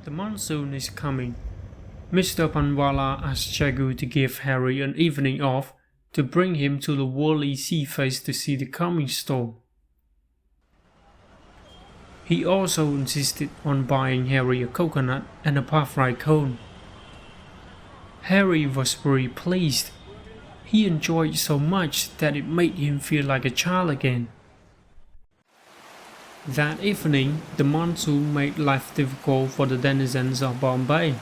The monsoon is coming. Mr. Panwala asked Jagu to give Harry an evening off to bring him to the woolly sea face to see the coming storm. He also insisted on buying Harry a coconut and a puff-rice cone. Harry was very pleased. He enjoyed so much that it made him feel like a child again. That evening, the monsoon made life difficult for the denizens of Bombay.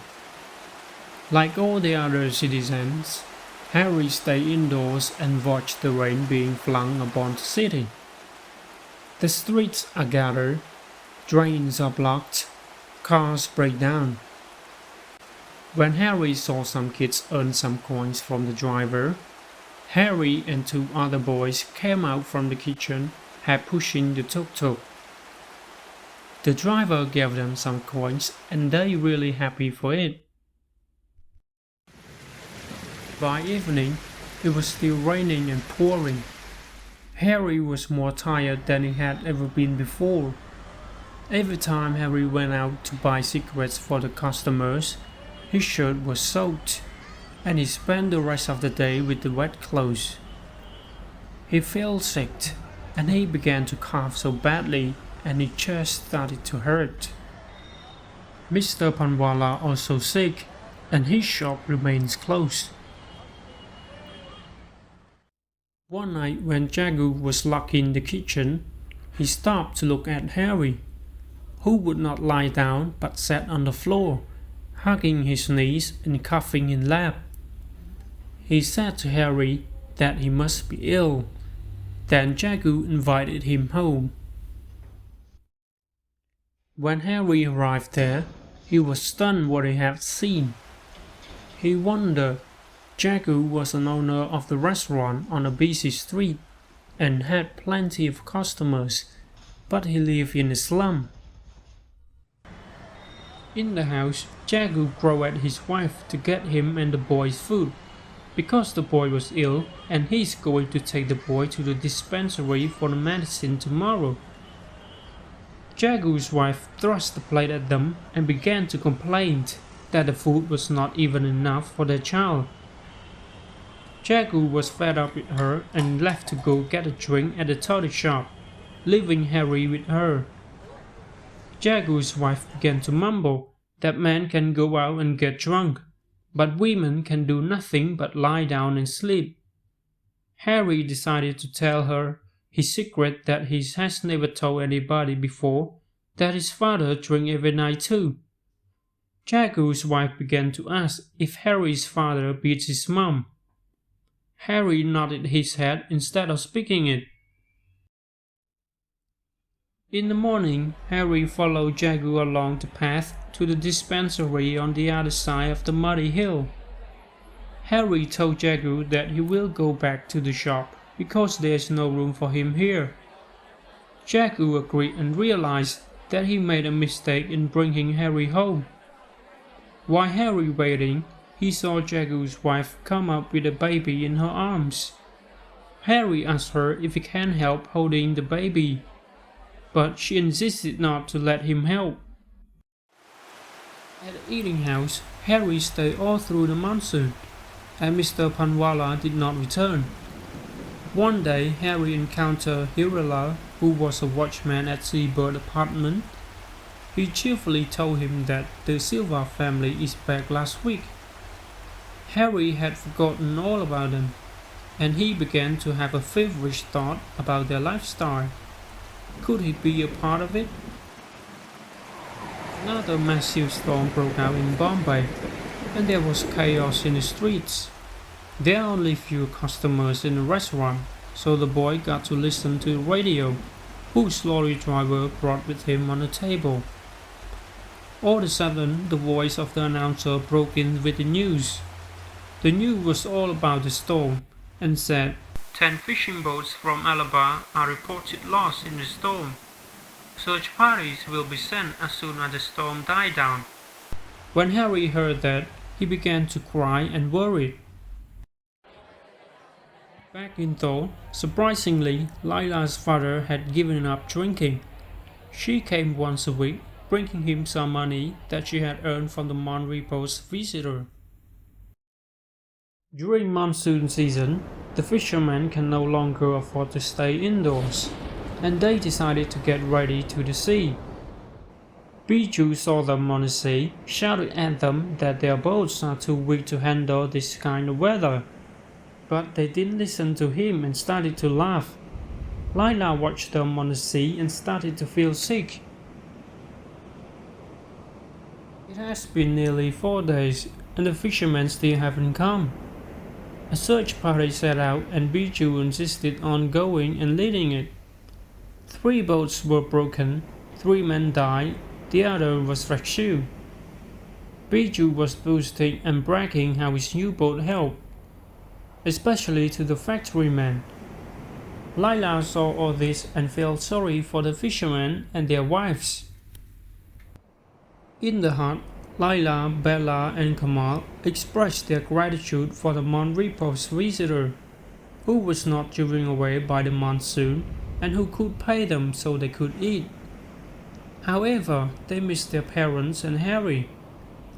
Like all the other citizens, Harry stayed indoors and watched the rain being flung upon the city. The streets are gathered, drains are blocked, cars break down. When Harry saw some kids earn some coins from the driver, Harry and two other boys came out from the kitchen, pushing the tuk-tuk. The driver gave them some coins and they were really happy for it. By evening, it was still raining and pouring. Harry was more tired than he had ever been before. Every time Harry went out to buy cigarettes for the customers, his shirt was soaked, and he spent the rest of the day with the wet clothes. He felt sick, and he began to cough so badly, and his chest started to hurt. Mr. Panwala also sick, and his shop remains closed. One night when Jagu was locked in the kitchen, he stopped to look at Harry, who would not lie down but sat on the floor, hugging his knees and coughing in lap. He said to Harry that he must be ill. Then Jagu invited him home. When Harry arrived there, he was stunned what he had seen. He wondered. Jagu was an owner of the restaurant on a busy street and had plenty of customers, but he lived in a slum. In the house, Jagu growled at his wife to get him and the boys food, because the boy was ill and he's going to take the boy to the dispensary for the medicine tomorrow. Jagu's wife thrust the plate at them and began to complain that the food was not even enough for their child. Jagu was fed up with her and left to go get a drink at the toy shop, leaving Harry with her. Jagu's wife began to mumble that men can go out and get drunk, but women can do nothing but lie down and sleep. Harry decided to tell her his secret that he has never told anybody before, that his father drank every night too. Jagu's wife began to ask if Harry's father beats his mom. Harry nodded his head instead of speaking it. In the morning, Harry followed Jagu along the path to the dispensary on the other side of the muddy hill. Harry told Jagu that he will go back to the shop because there is no room for him here. Jagu agreed and realized that he made a mistake in bringing Harry home. While Harry waiting, he saw Jagu's wife come up with a baby in her arms. Harry asked her if he can help holding the baby, but she insisted not to let him help. At the eating house, Harry stayed all through the monsoon, and Mr. Panwala did not return. One day, Harry encountered Hirala, who was a watchman at Seabird apartment. He cheerfully told him that the Silva family is back last week. Harry had forgotten all about them, and he began to have a feverish thought about their lifestyle. Could he be a part of it? Another massive storm broke out in Bombay, and there was chaos in the streets. There are only few customers in the restaurant, so the boy got to listen to the radio, whose lorry driver brought with him on the table. All of a sudden, the voice of the announcer broke in with the news. The news was all about the storm, and said, 10 fishing boats from Alaba are reported lost in the storm. Search parties will be sent as soon as the storm dies down. When Harry heard that, he began to cry and worry. Back in Thor, surprisingly, Lila's father had given up drinking. She came once a week, bringing him some money that she had earned from the Mount Repo's visitor. During monsoon season, the fishermen can no longer afford to stay indoors, and they decided to get ready to the sea. Bijou saw them on the sea, shouted at them that their boats are too weak to handle this kind of weather. But they didn't listen to him and started to laugh. Laila watched them on the sea and started to feel sick. It has been nearly 4 days, and the fishermen still haven't come. A search party set out, and Bijou insisted on going and leading it. 3 boats were broken, 3 men died, the other was rescued. Bijou was boasting and bragging how his new boat helped, especially to the factory men. Laila saw all this and felt sorry for the fishermen and their wives. In the hut, Laila, Bella, and Kamal expressed their gratitude for the Mount Repo's visitor, who was not driven away by the monsoon and who could pay them so they could eat. However, they missed their parents and Harry.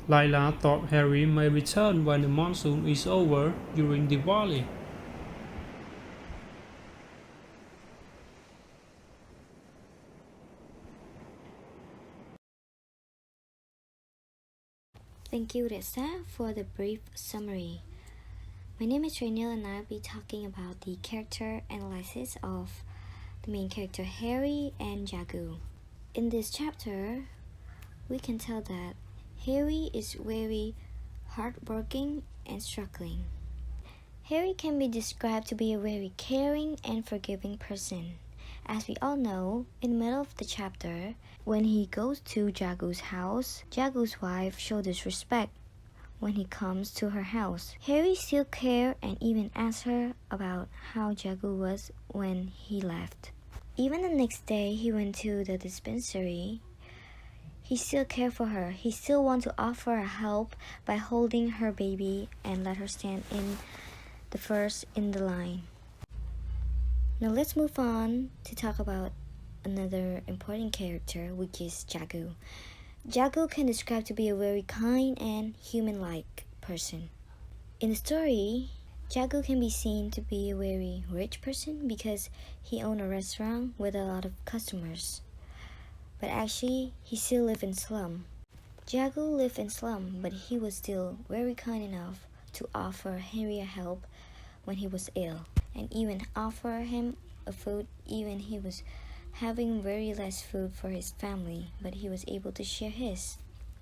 Laila thought Harry may return when the monsoon is over during Diwali. Thank you, Desai, for the brief summary. My name is Rainiel and I'll be talking about the character analysis of the main character Harry and Jagu. In this chapter, we can tell that Harry is very hardworking and struggling. Harry can be described to be a very caring and forgiving person. As we all know, in the middle of the chapter, when he goes to Jagu's house, Jagu's wife shows disrespect when he comes to her house. Harry still cares and even asks her about how Jagu was when he left. Even the next day he went to the dispensary, he still cared for her. He still wants to offer her help by holding her baby and let her stand in the first in the line. Now let's move on to talk about another important character, which is Jagu. Jagu can describe to be a very kind and human-like person. In the story, Jagu can be seen to be a very rich person because he owns a restaurant with a lot of customers. But actually, he still lives in slum. Jagu lived in slum, but he was still very kind enough to offer Henry a help when he was ill, and even offer him a food even he was having very less food for his family, but he was able to share his.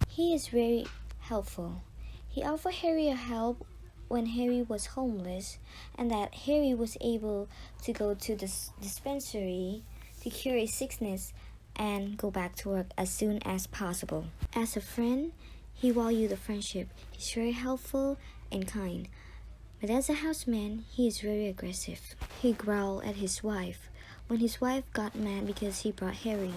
He is very helpful. He offered Harry a help when Harry was homeless, and that Harry was able to go to the dispensary to cure his sickness and go back to work as soon as possible. As a friend, he valued the friendship. He's very helpful and kind. But as a houseman, he is very aggressive. He growled at his wife. When his wife got mad because he brought Harry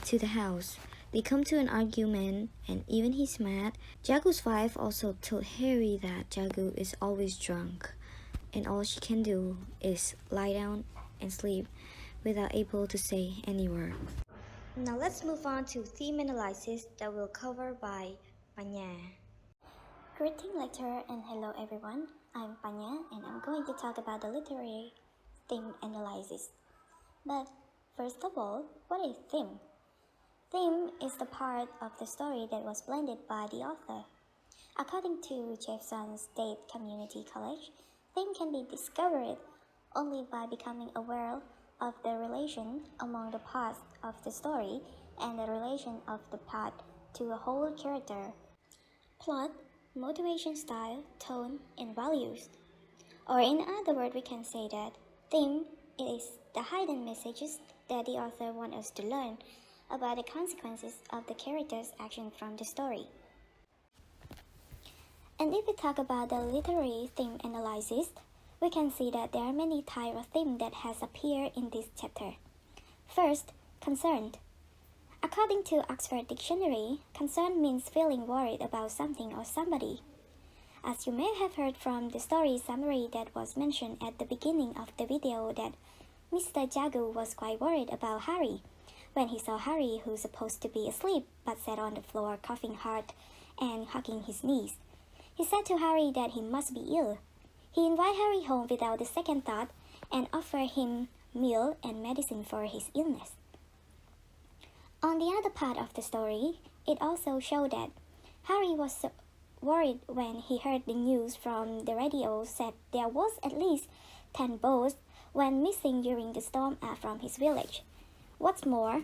to the house, they come to an argument, and even he's mad. Jagu's wife also told Harry that Jagu is always drunk, and all she can do is lie down and sleep without able to say any word. Now let's move on to theme analysis that will cover by Panya. Greeting lecturer and hello everyone, I'm Panya and I'm going to talk about the literary theme analysis. But first of all, what is theme? Theme is the part of the story that was blended by the author. According to Jefferson State Community College, theme can be discovered only by becoming aware of the relation among the parts of the story and the relation of the part to a whole character. Plot, motivation, style, tone, and values. Or in other words, we can say that theme is the hidden messages that the author wants us to learn about the consequences of the character's action from the story. And if we talk about the literary theme analysis, we can see that there are many types of theme that has appeared in this chapter. First, concerned. According to Oxford Dictionary, concern means feeling worried about something or somebody. As you may have heard from the story summary that was mentioned at the beginning of the video that Mr. Jagu was quite worried about Harry. when he saw Harry, who's supposed to be asleep but sat on the floor coughing hard and hugging his knees. He said to Harry that he must be ill. He invited Harry home without a second thought and offered him meal and medicine for his illness. On the other part of the story, it also showed that Harry was so worried when he heard the news from the radio said there was at least 10 boats went missing during the storm from his village. What's more,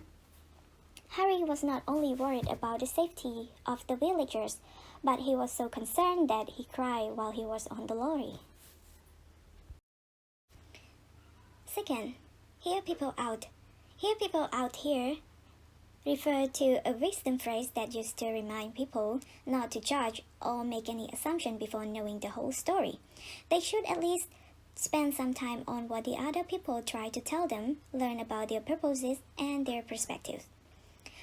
Harry was not only worried about the safety of the villagers, but he was so concerned that he cried while he was on the lorry. Second, hear people out. Hear people out here refer to a wisdom phrase that used to remind people not to judge or make any assumption before knowing the whole story. They should at least spend some time on what the other people try to tell them, learn about their purposes and their perspectives.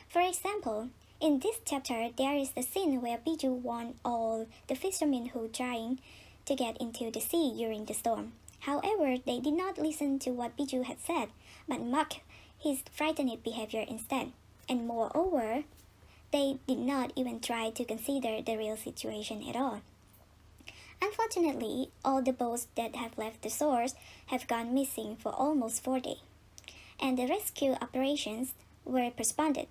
For example, in this chapter, there is the scene where Biju warned all the fishermen who were trying to get into the sea during the storm. However, they did not listen to what Biju had said, but mocked his frightened behavior instead. And moreover, they did not even try to consider the real situation at all. Unfortunately, all the boats that have left the shores have gone missing for almost 4 days, and the rescue operations were postponed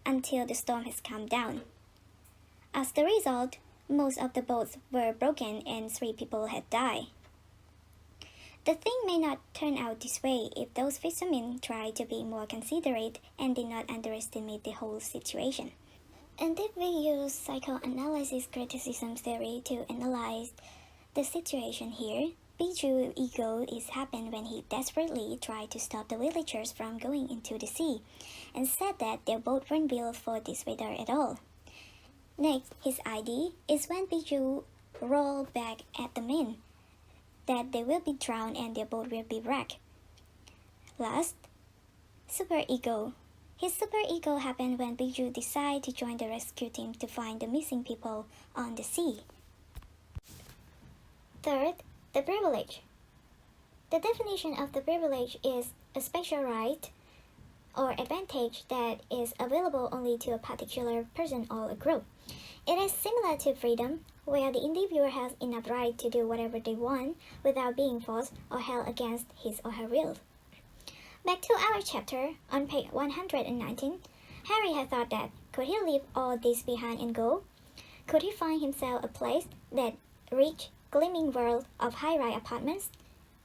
until the storm has calmed down. As the result, most of the boats were broken and 3 people had died. The thing may not turn out this way if those fishermen tried to be more considerate and did not underestimate the whole situation. And if we use psychoanalysis criticism theory to analyze the situation here, Biju's ego is happened when he desperately tried to stop the villagers from going into the sea and said that their boat weren't built for this weather at all. Next, his idea is when Biju rolled back at the men that they will be drowned and their boat will be wrecked. Last, superego. His superego happened when Biju decided to join the rescue team to find the missing people on the sea. Third, the privilege. The definition of the privilege is a special right or advantage that is available only to a particular person or a group. It is similar to freedom, where the individual has enough right to do whatever they want without being forced or held against his or her will. Back to our chapter, on page 119, Harry had thought that could he leave all this behind and go? Could he find himself a place, that rich, gleaming world of high-rise apartments?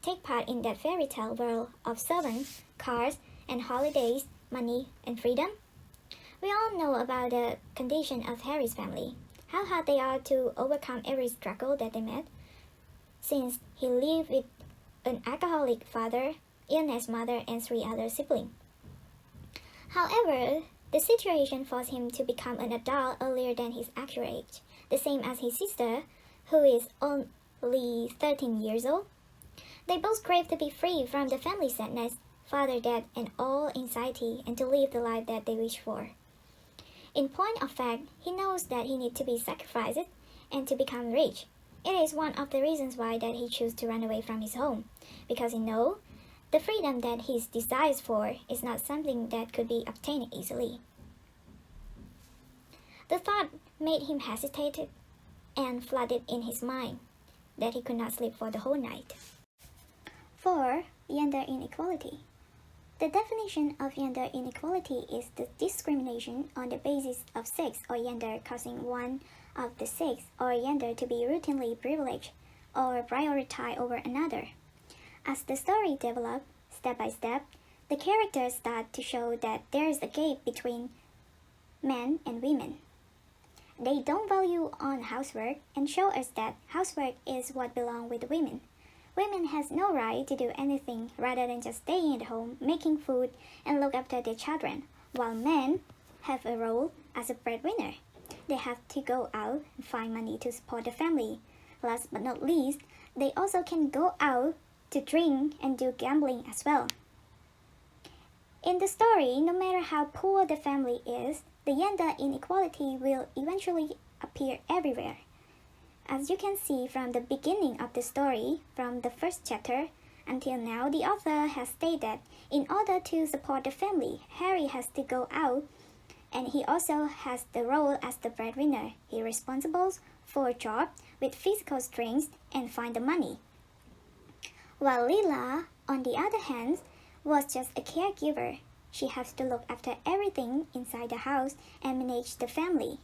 Take part in that fairy tale world of servants, cars, and holidays, money, and freedom? We all know about the condition of Harry's family, how hard they are to overcome every struggle that they met, since he lived with an alcoholic father, illness mother, and 3 other siblings. However, the situation forced him to become an adult earlier than his actual age, the same as his sister, who is only 13 years old. They both crave to be free from the family sadness, father death, and all anxiety, and to live the life that they wish for. In point of fact, he knows that he needs to be sacrificed and to become rich. It is one of the reasons why that he chose to run away from his home, because he knows the freedom that he desires for is not something that could be obtained easily. The thought made him hesitate and flooded in his mind that he could not sleep for the whole night. 4. Gender inequality. The definition of gender inequality is the discrimination on the basis of sex or gender causing one of the sex or gender to be routinely privileged or prioritized over another. As the story develops, step by step, the characters start to show that there is a gap between men and women. They don't value on housework and show us that housework is what belongs with women. Women has no right to do anything rather than just staying at home, making food, and look after their children, while men have a role as a breadwinner. They have to go out and find money to support the family. Last but not least, they also can go out to drink and do gambling as well. In the story, no matter how poor the family is, the gender inequality will eventually appear everywhere. As you can see from the beginning of the story, from the first chapter, Until now, the author has stated that in order to support the family, Harry has to go out, and he also has the role as the breadwinner. He is responsible for a job with physical strength and find the money. While Lila, on the other hand, was just a caregiver. She has to look after everything inside the house and manage the family.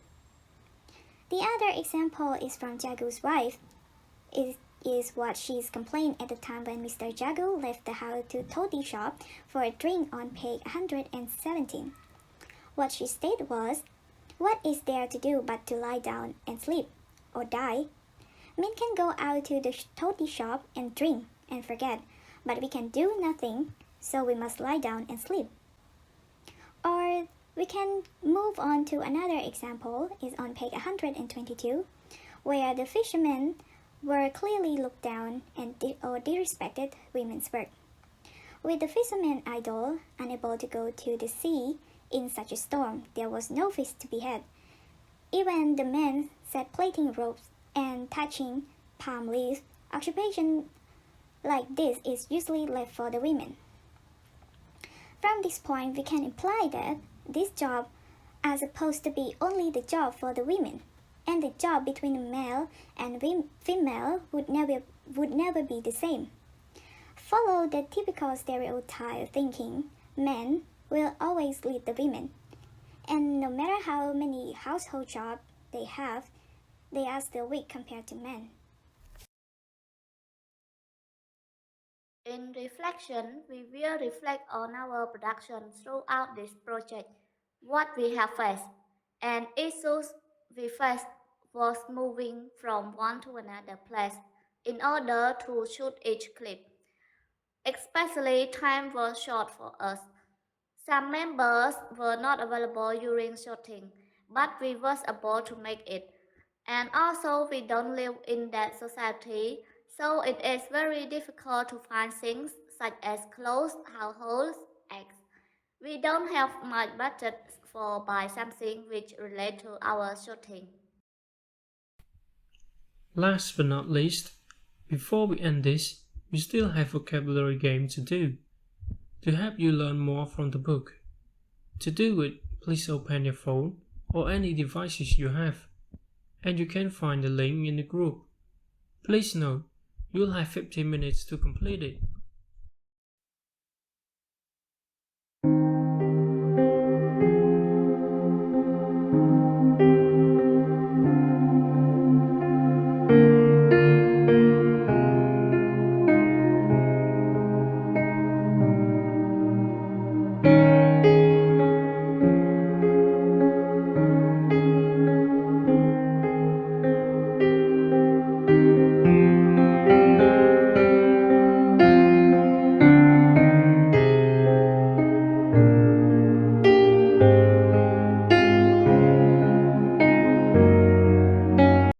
The other example is from Jagu's wife. It is what she's complained at the time when Mr. Jagu left the house to Toddy shop for a drink on page 117. What she stated was, "What is there to do but to lie down and sleep, or die? Men can go out to the Toddy shop and drink and forget, but we can do nothing, so we must lie down and sleep." Or we can move on to another example, is on page 122, where the fishermen were clearly looked down and or disrespected women's work. With the fishermen idle, unable to go to the sea in such a storm, there was no fish to be had. Even the men sat plaiting ropes and touching palm leaves. Occupation like this is usually left for the women. From this point, we can imply that this job are supposed to be only the job for the women, and the job between a male and female would never be the same. Follow the typical stereotype thinking, men will always lead the women, and no matter how many household jobs they have, they are still weak compared to men. In reflection, we will reflect on our production throughout this project, what we have faced, and issues we faced was moving from one to another place in order to shoot each clip. Especially time was short for us. Some members were not available during shooting, but we was able to make it. And also we don't live in that society, so it is very difficult to find things such as clothes, households, eggs. We don't have much budget for buy something which relate to our shooting. Last but not least, before we end this, we still have vocabulary game to do to help you learn more from the book. To do it, please open your phone or any devices you have, and you can find the link in the group. Please note, you'll have 15 minutes to complete it.